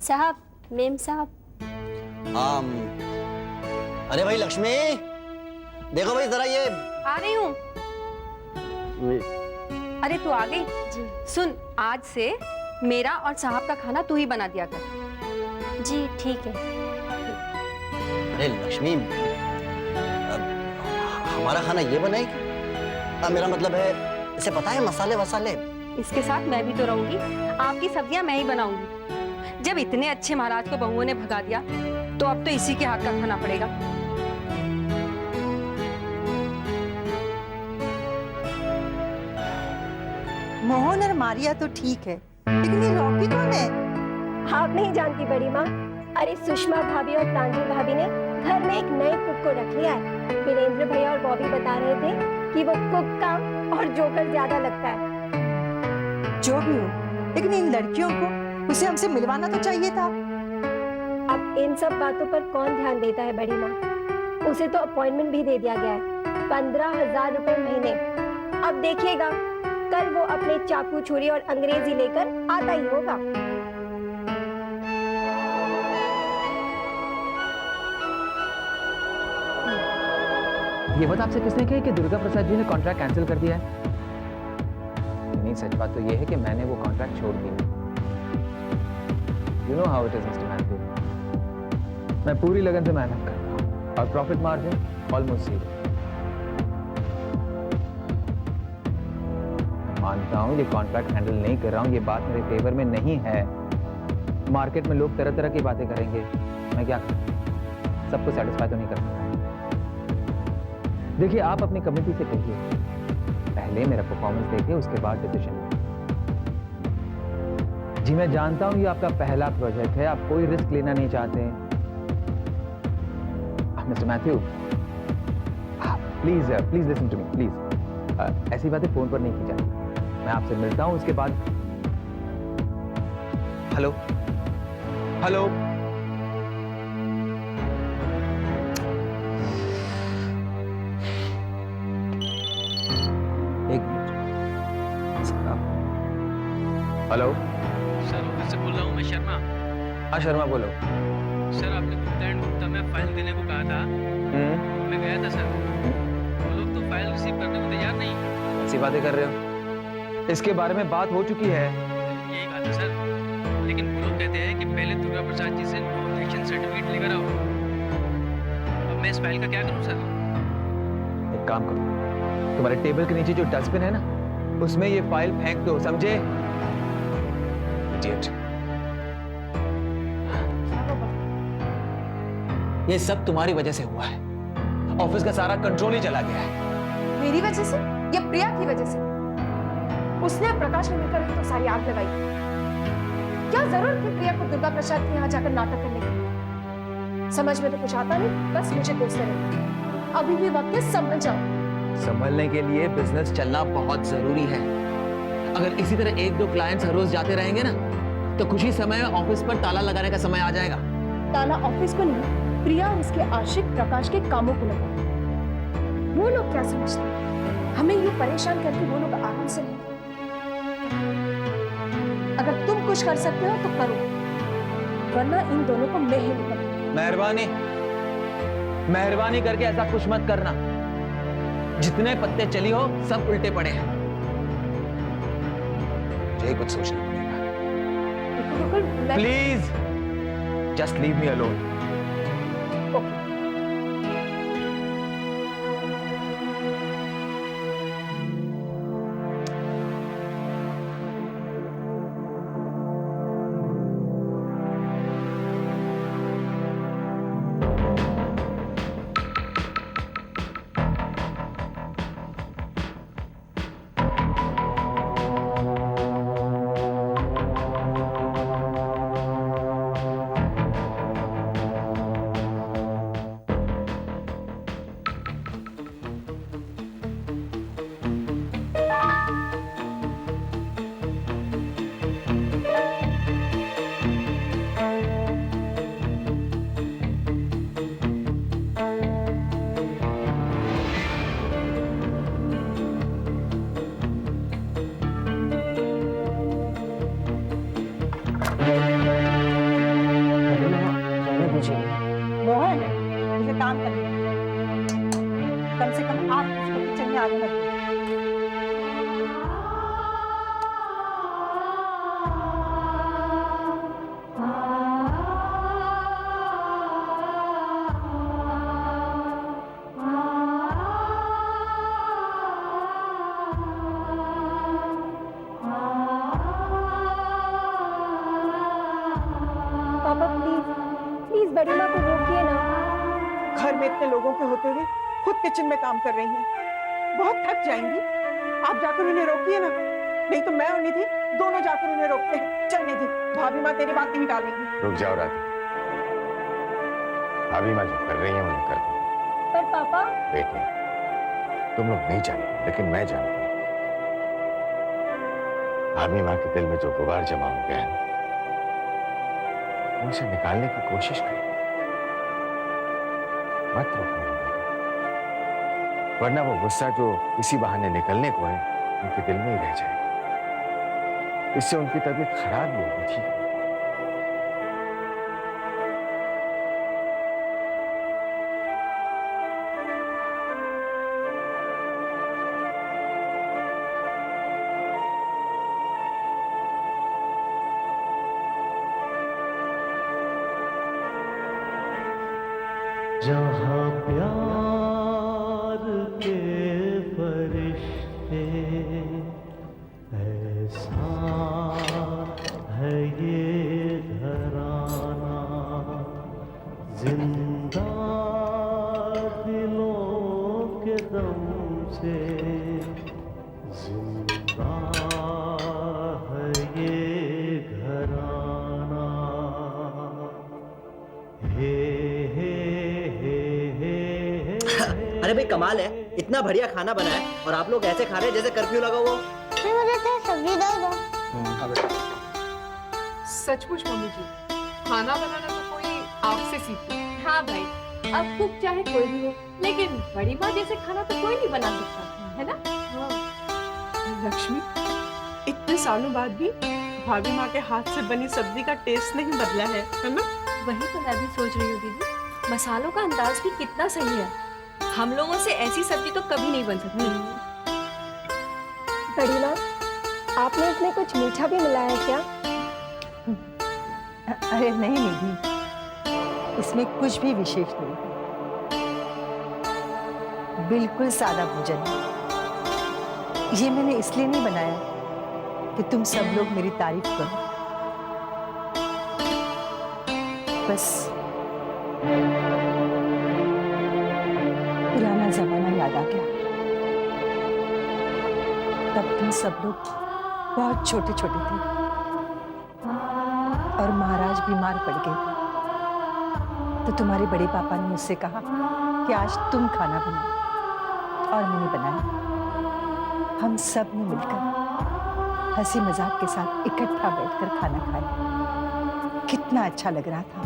साहब, मेम साहब। अरे भाई लक्ष्मी, देखो भाई जरा ये। आ रही हूँ। अरे तू आ गई? जी सुन, आज से मेरा और साहब का खाना तू ही बना दिया कर। जी ठीक है। अरे लक्ष्मी, हमारा खाना ये बनाएगी? मेरा मतलब है, इसे पता है मसाले वसाले? इसके साथ मैं भी तो रहूंगी। आपकी सब्जियां मैं ही बनाऊंगी। जब इतने अच्छे महाराज को बहुओं ने भगा दिया तो अब तो इसी के हाथ का खाना पड़ेगा। मोहन और मारिया तो ठीक है, लेकिन ये रॉकी कौन है? आप नहीं जानती बड़ी माँ। अरे सुषमा भाभी और प्रांजल भाभी ने घर में एक नए कुक को रख लिया है। वीरेंद्र भैया और बॉबी बता रहे थे कि वो कुक का और जोकर ज्यादा लगता है। जो भी हो, लेकिन इन लड़कियों को उसे हमसे मिलवाना तो चाहिए था। अब इन सब बातों पर कौन ध्यान देता है बड़ी माँ? उसे तो अपॉइंटमेंट भी दे दिया गया है, 15,000 रुपए महीने। अब देखिएगा, कल वो अपने चाकू छुरी और अंग्रेजी लेकर आता ही होगा। ये बात आपसे किसने कही कि दुर्गा प्रसाद जी ने कॉन्ट्रैक्ट कैंसिल कर दिया है? नहीं, सच बात तो ये है कि मैंने वो कॉन्ट्रैक्ट छोड़ दिया। You know how it is mister Matthew. मैं पूरी लगन से मेहनत करता हूँ और प्रॉफिट मार्जिन ऑलमोस्ट जीरो। मानता हूँ ये कॉन्ट्रैक्ट हैंडल नहीं कर रहा हूँ, ये बात मेरे फेवर में नहीं है। मार्केट में लोग तरह तरह की बातें करेंगे, मैं क्या करूँ? सबको सेटिस्फाई तो नहीं कर सकता। देखिए, आप अपनी कमिटी से कहिए, पहले मेरा परफॉर्मेंस देखिए, उसके बाद डिसीजन। जी मैं जानता हूं ये आपका पहला प्रोजेक्ट है, आप कोई रिस्क लेना नहीं चाहते। Mister Matthew, please please listen to me please. ऐसी बातें फोन पर नहीं की जाती। मैं आपसे मिलता हूं, उसके बाद। हेलो हेलो, एक मिनट। हेलो सर, ऑफिस से बोल रहा हूँ मैं, शर्मा। हाँ शर्मा बोलो। सर, आपने गुप्ता एंड गुप्ता में फाइल देने को कहा था। मैं गया था सर। वो लोग तो फाइल रिसीव करने को तैयार नहीं। ऐसी बातें कर रहे हो? इसके बारे में बात हो चुकी है। यही कहा था सर, लेकिन वो लोग कहते हैं कि पहले दुर्गा प्रसाद जी से नो ऑब्जेक्शन सर्टिफिकेट लेकर आओ। अब मैं इस फाइल का क्या करूँ सर? एक काम करो, तुम्हारे टेबल के नीचे जो डस्टबिन है ना, उसमें ये फाइल फेंक दो, समझे? Idiot. ये सब तुम्हारी वजह से हुआ है। ऑफिस का सारा कंट्रोल ही चला गया है। मेरी वजह से या प्रिया की वजह से? उसने प्रकाश ने मिलकर ही तो सारी आग लगाई। क्या जरूरत थी प्रिया को दुर्गा प्रसाद के यहाँ जाकर नाटक करने की? समझ में तो कुछ आता नहीं, बस मुझे कोसते रहते। अभी भी वक्त है, समझ जाओ। संभलने के लिए बिजनेस चलना बहुत जरूरी है। अगर इसी तरह एक दो क्लाइंट्स हर रोज जाते रहेंगे ना, तो कुछ ही समय में ऑफिस पर ताला लगाने का समय आ जाएगा। ताला ऑफिस को नहीं, प्रिया और उसके आशिक प्रकाश के कामों को लगा। वो लोग क्या समझते हैं? हमें यूं परेशान करके वो लोग आराम से नहीं। अगर तुम कुछ कर सकते हो तो करो, वरना इन दोनों को मैं ही निकलूंगी। मेहरबानी मेहरबानी करके ऐसा कुछ मत करना। जितने पत्ते चली हो सब उल्टे पड़े हैं। मुझे कुछ सोचना पड़ेगा। Please just leave me alone. Okay. मुझे नहीं। मोहन, मुझे काम करने दो। कम से कम आप इसको किचन में आगे मत दो। पापा प्लीज प्लीज बड़ी माँ को रोकिए ना। घर में इतने लोगों के होते हुए खुद किचन में काम कर रही हैं, बहुत थक जाएंगी। आप जाकर उन्हें रोकिए ना, नहीं तो मैं और निधि दोनों जाकर उन्हें रोकते हैं। चल निधि, भाभी माँ तेरी बात नहीं टालेंगी। रुक जाओ राधे, भाभी माँ जो कर रही है उन्हें कर दो। पर पापा बेटे, तुम लोग नहीं जानते लेकिन मैं जानता हूँ। भाभी माँ के दिल में जो गुबार जमा हो गया है उसे निकालने की कोशिश करो, मत रोको, वरना वो गुस्सा जो इसी बहाने निकलने को है उनके दिल में ही रह जाएगा। इससे उनकी तबीयत खराब ही होगी। ठीक है? जहाँ प्यार के फरिश्ते, ऐसा है ये घराना, जिंदा दिलों के दम से, जिंदा है ये घराना। अरे भाई कमाल है, इतना बढ़िया खाना बना है और आप लोग ऐसे खा रहे हैं जैसे कर्फ्यू लगा हुआ। मुझे तो सब्जी दो। सचमुच मम्मी जी, खाना बनाना तो कोई आपसे सीखे। हाँ भाई, अब कुक चाहे कोई भी हो, लेकिन बड़ी माँ जैसे खाना तो कोई नहीं बना सकता, है ना? लक्ष्मी, इतने सालों बाद भी भाभी माँ के हाथ से बनी सब्जी का टेस्ट नहीं बदला है ना? वही तो मैं भी सोच रही हूँ दीदी, मसालों का अंदाज भी कितना सही है। हम लोगों से ऐसी सब्जी तो कभी नहीं बन सकती। बड़ी माँ, आपने इसमें कुछ मीठा भी मिलाया है क्या? अरे नहीं निधि, इसमें कुछ भी विशेष नहीं है, बिल्कुल सादा भोजन है। ये मैंने इसलिए नहीं बनाया कि तुम सब लोग मेरी तारीफ करो, बस पुराना जमाना याद आ गया। तब तुम सब लोग बहुत छोटे छोटे थे और महाराज बीमार पड़ गए थे, तो तुम्हारे बड़े पापा ने मुझसे कहा कि आज तुम खाना बनाओ, और मैंने बनाया। हम सब ने मिलकर हंसी मजाक के साथ इकट्ठा बैठकर खाना खाया। कितना अच्छा लग रहा था।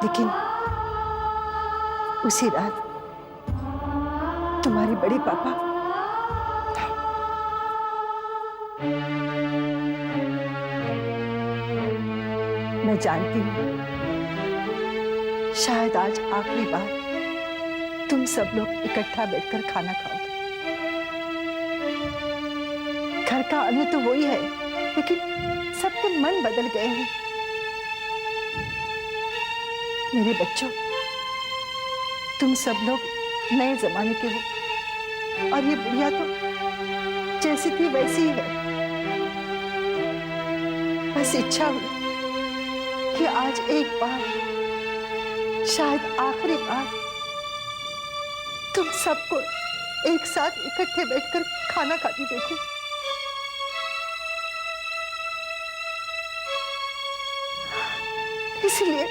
लेकिन उसी रात तुम्हारे बड़े पापा मैं जानती हूँ शायद आज आखिरी बार तुम सब लोग इकट्ठा बैठकर खाना खाओगे। घर का अन्न तो वही है, लेकिन सबके मन बदल गए हैं। मेरे बच्चों, तुम सब लोग नए जमाने के हो और ये बुढ़िया तो जैसी थी वैसी ही है। बस इच्छा हुई कि आज एक बार, शायद आखिरी बार, तुम सबको एक साथ इकट्ठे बैठकर खाना खाती देखो। इसलिए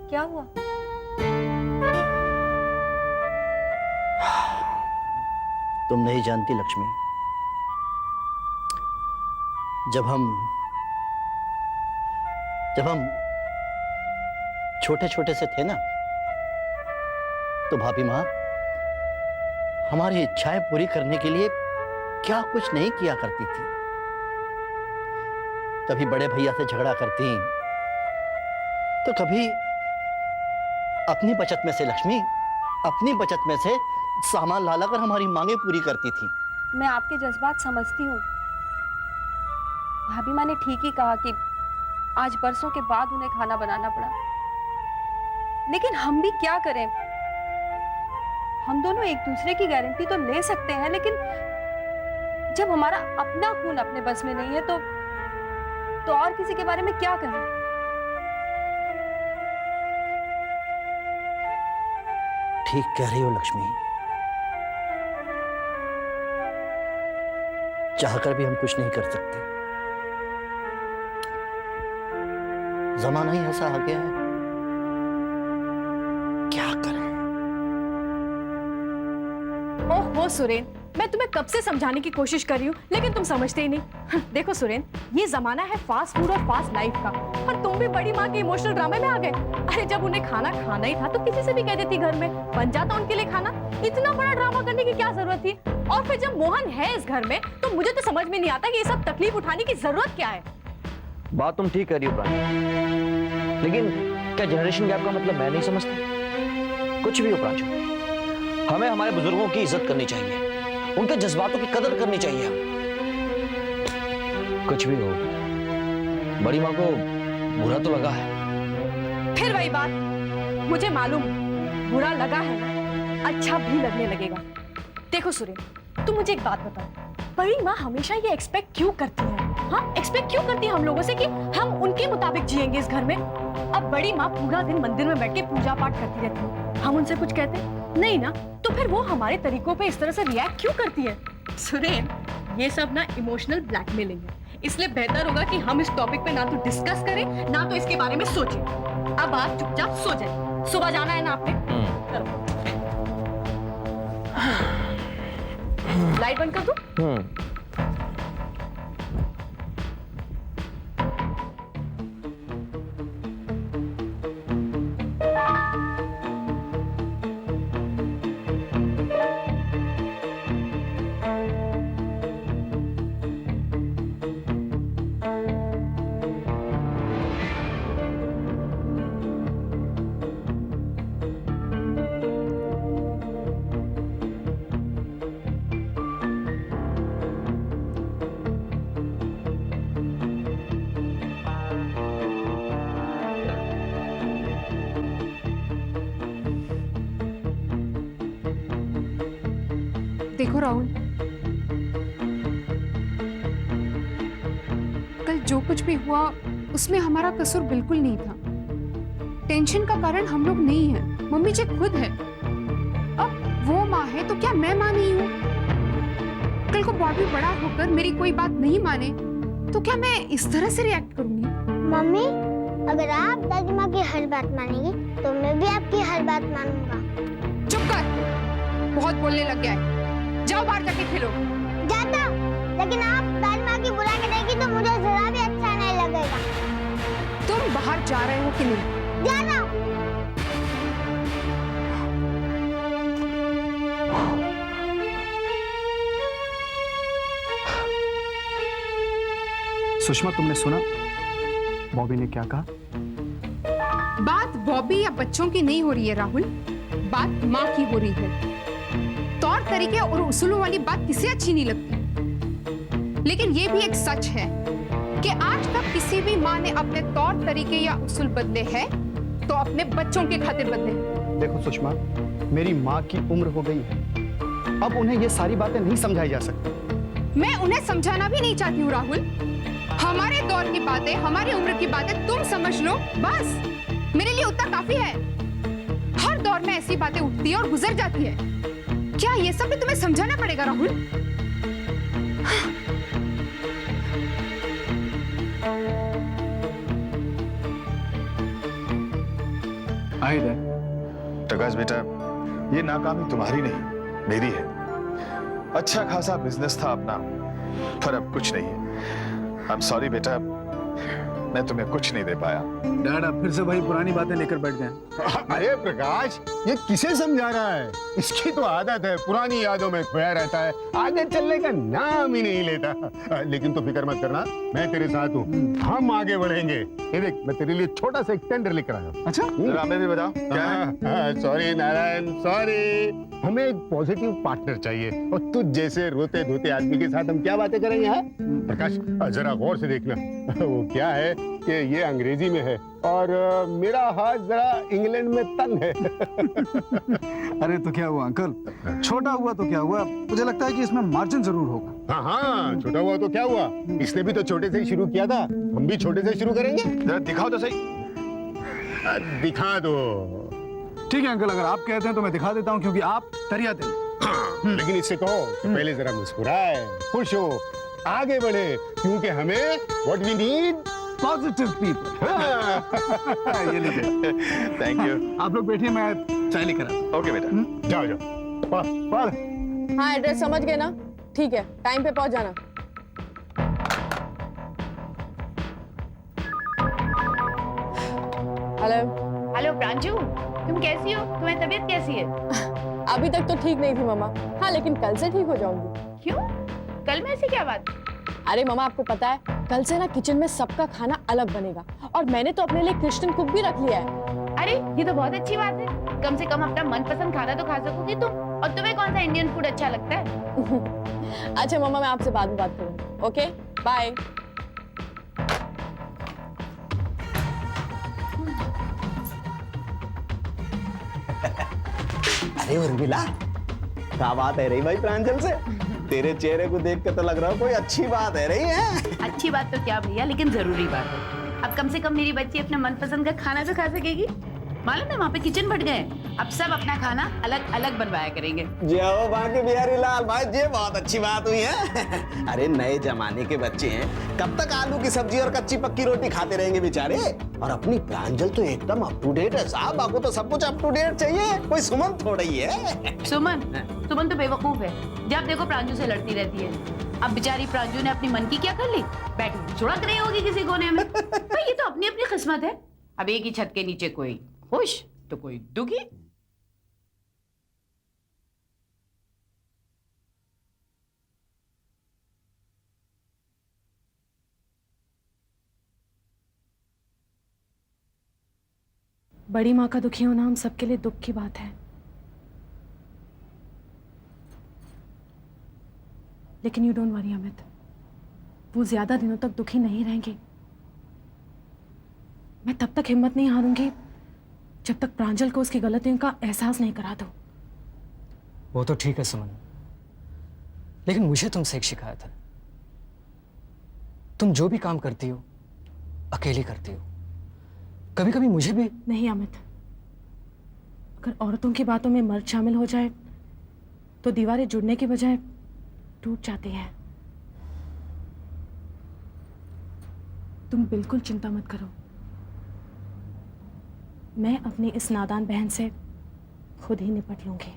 क्या हुआ? तुम नहीं जानती लक्ष्मी, जब हम छोटे छोटे से थे ना, तो भाभी माँ हमारी इच्छाएं पूरी करने के लिए क्या कुछ नहीं किया करती थी। कभी बड़े भैया से झगड़ा करती, तो कभी अपनी बचत में से, लक्ष्मी अपनी बचत में से सामान ला कर हमारी मांगे पूरी करती थी। मैं आपके जज्बात समझती हूँ। भाभी माँ ने ठीक ही कहा कि आज बरसों के बाद उन्हें खाना बनाना पड़ा, लेकिन हम भी क्या करें। हम दोनों एक दूसरे की गारंटी तो ले सकते हैं, लेकिन जब हमारा अपना खून अपने बस में नहीं है तो और किसी के बारे में क्या कहें। ठीक कह रही हो लक्ष्मी, चाहकर भी हम कुछ नहीं कर सकते। जमाना ही ऐसा आ गया है, क्या करें। ओहो सुरेन, मैं तुम्हें कब से समझाने की कोशिश कर रही हूँ, लेकिन तुम समझते ही नहीं। देखो सुरेन, ये जमाना है फास्ट फूड और फास्ट लाइफ का, और तुम भी बड़ी माँ के इमोशनल ड्रामे में आ गए। अरे जब उन्हें खाना खाना ही था तो किसी से भी कह देती, घर में बन जाता उनके लिए खाना। इतना बड़ा ड्रामा करने की क्या जरूरत थी? और फिर जब मोहन है इस घर में, तो मुझे तो समझ में नहीं आता कि ये सब तकलीफ उठाने की जरूरत क्या है। बात तुम ठीक कर रही हो प्रांजू, लेकिन क्या जनरेशन गैप का मतलब मैं नहीं समझती? कुछ भी हो प्रांजू, हमें हमारे बुजुर्गों की इज्जत करनी चाहिए, उनके जज्बातों की कदर करनी चाहिए। कुछ भी हो, बड़ी माँ को बुरा तो लगा है। फिर वही बात, मुझे मालूम बुरा लगा है ना, अच्छा भी लगने लगेगा। देखो सुरेन, तुम मुझे एक बात बताओ, बड़ी माँ हमेशा ये एक्सपेक्ट क्यों करती है? हाँ, एक्सपेक्ट क्यों करती है हम लोगों से कि हम उनके मुताबिक जिएंगे इस घर में? अब बड़ी माँ पूरा दिन मंदिर में बैठ के पूजा पाठ करती रहती है, हम उनसे कुछ कहते नहीं ना, तो फिर वो हमारे तरीकों पे इस तरह से रिएक्ट क्यों करती है? सुरेन, ये सब ना इमोशनल ब्लैकमेलिंग है, इसलिए बेहतर होगा कि हम इस टॉपिक पे ना तो डिस्कस करें, ना तो इसके बारे में सोचें। अब आप चुपचाप सो जाए, सुबह जाना है ना आपने। लाइट बंद कर दूं? देखो राहुल, कल जो कुछ भी हुआ उसमें हमारा कसूर बिल्कुल नहीं था। टेंशन का कारण हम लोग नहीं है, मम्मी जी खुद है। अब वो माँ है तो क्या मैं माँ नहीं हूँ? कल को बॉबी बड़ा होकर मेरी कोई बात नहीं माने तो क्या मैं इस तरह से रिएक्ट करूंगी? मम्मी, अगर आप दादी माँ की हर बात मानेंगी तो मैं भी आपकी हर बात मानूंगा। चुप कर, बहुत बोलने लग गया है। जाओ बाहर जाके खेलो। जाता, लेकिन आप दादी माँ की बुराई करेंगी तो मुझे जरा भी अच्छा नहीं लगेगा। तुम बाहर जा रहे हो कि नहीं? जाना। सुषमा, तुमने सुना बॉबी ने क्या कहा? बात बॉबी या बच्चों की नहीं हो रही है राहुल, बात माँ की हो रही है। तौर तरीके और उसूलों वाली बात किसे अच्छी नहीं लगती, लेकिन ये भी एक सच है कि आज तक किसी भी माँ ने अपने तौर तरीके या उसूल बदले हैं तो अपने बच्चों के खातिर बदले। देखो सुषमा, मेरी माँ की उम्र हो गई है, अब उन्हें ये सारी बातें नहीं समझाई जा सकती। मैं उन्हें समझाना भी नहीं चाहती हूँ राहुल। हमारे दौर की बातें, हमारी उम्र की बातें तुम समझ लो, बस मेरे लिए उतना काफी है। हर दौर में ऐसी बातें उठती है और गुजर जाती है, क्या ये सब भी तुम्हें समझाना पड़ेगा राहुल? आहिद, प्रकाश बेटा, ये नाकामी तुम्हारी नहीं मेरी है। अच्छा खासा बिजनेस था अपना, पर अब कुछ नहीं है। आई एम सॉरी बेटा, मैं तुम्हें कुछ नहीं दे पाया। डैड अब फिर से वही पुरानी बातें लेकर बैठ गए। अरे प्रकाश, ये किसे समझा रहा है? इसकी तो आदत है पुरानी यादों में खोया रहता है, आगे चलने का नाम ही नहीं लेता। लेकिन तो फिक्र मत करना, मैं तेरे साथ हूँ, हम आगे बढ़ेंगे। ये देख, मैं तेरे लिए छोटा सा एक टेंडर लेकर आया हूँ। अच्छा, हमें भी बताओ क्या है? Sorry Narayan, sorry. हमें एक पॉजिटिव पार्टनर चाहिए, और तुझ जैसे रोते धोते आदमी के साथ हम क्या बातें करेंगे? हाँ प्रकाश, जरा गौर से देखना। वो क्या है कि ये अंग्रेजी में है और मेरा हाथ जरा इंग्लैंड में तंग है। अरे तो क्या हुआ अंकल, छोटा हुआ तो क्या हुआ, मुझे लगता है कि इसमें मार्जिन जरूर होगा। हाँ हाँ, छोटा हुआ तो क्या हुआ, इसने भी तो छोटे से ही शुरू किया था, हम भी छोटे से शुरू करेंगे। जरा दिखाओ तो सही। दिखा दो। ठीक है अंकल, अगर आप कहते हैं तो मैं दिखा देता हूँ, क्योंकि आप तरिया थे। हाँ, लेकिन इससे कहो कि पहले जरा मुस्कुराए, खुश हो, आगे बढ़े, क्योंकि हमें what we need positive people. ये लीजिए। Thank you. आप लोग बैठिए, मैं चाय लेकर आता हूं। ओके बेटा। जाओ जाओ, पढ़। हाँ, एड्रेस समझ गए ना? ठीक है, टाइम पे पहुंच जाना। हेलो। हेलो प्रांजू, तुम कैसी हो? तुम्हारी तबीयत कैसी है? अभी तक तो ठीक नहीं थी मामा। हाँ, लेकिन कल से ठीक हो जाऊंगी। क्यों? कल में ऐसी क्या बात? अरे मामा, आपको पता है कल से ना किचन में सबका खाना अलग बनेगा, और मैंने तो अपने लिए क्रिश्चियन कुक भी रख लिया है। अरे ये तो बहुत अच्छी बात है, कम से कम अपना मनपसंद खाना तो खा सकोगी तुम। और तुम्हें कौन सा इंडियन फूड अच्छा लगता है? अच्छा मामा, मैं आपसे बाद में बात करूंगी। Okay, bye. अरे उर्मिला, क्या बात है रही भाई प्रांजल से? तेरे चेहरे को देख के तो लग रहा है कोई अच्छी बात है रही है। अच्छी बात तो क्या भैया, लेकिन जरूरी बात है। अब कम से कम मेरी बच्ची अपने मनपसंद का खाना तो खा सकेगी। मालूम है वहाँ पे किचन बढ़ गए, अब सब अपना खाना अलग अलग बनवाया करेंगे। जाओ बाकी बिहारी लाल भाई, ये बहुत अच्छी बात हुई है। अरे नए जमाने के बच्चे हैं, कब तक आलू की सब्जी और कच्ची पक्की रोटी खाते रहेंगे बेचारे। और अपनी प्रांजल तो एकदम अप टू डेट है साहब, आपको तो सब कुछ अप टू डेट चाहिए, कोई सुमन थोड़ा ही है। सुमन तो बेवकूफ है, जब देखो प्रांजू से लड़ती रहती है। अब बेचारी प्रांजू ने अपनी मन की क्या कर ली, बैठी सुड़क रही होगी किसी कोने में। भाई ये तो अपनी अपनी किस्मत है। अब एक ही छत के नीचे कोई खुश तो कोई दुखी। बड़ी माँ का दुखी होना हम सबके लिए दुख की बात है, लेकिन यू डोंट वरी अमित, वो ज्यादा दिनों तक दुखी नहीं रहेंगे। मैं तब तक हिम्मत नहीं हारूंगी जब तक प्रांजल को उसकी गलतियों का एहसास नहीं करा दो। वो तो ठीक है सुमन, लेकिन मुझे तुमसे एक शिकायत है। तुम जो भी काम करती हो अकेली करती हो, कभी कभी मुझे भी। नहीं अमित, अगर औरतों की बातों में मर्द शामिल हो जाए तो दीवारें जुड़ने के बजाय टूट जाती है। तुम बिल्कुल चिंता मत करो, मैं अपनी इस नादान बहन से खुद ही निपट लूंगी।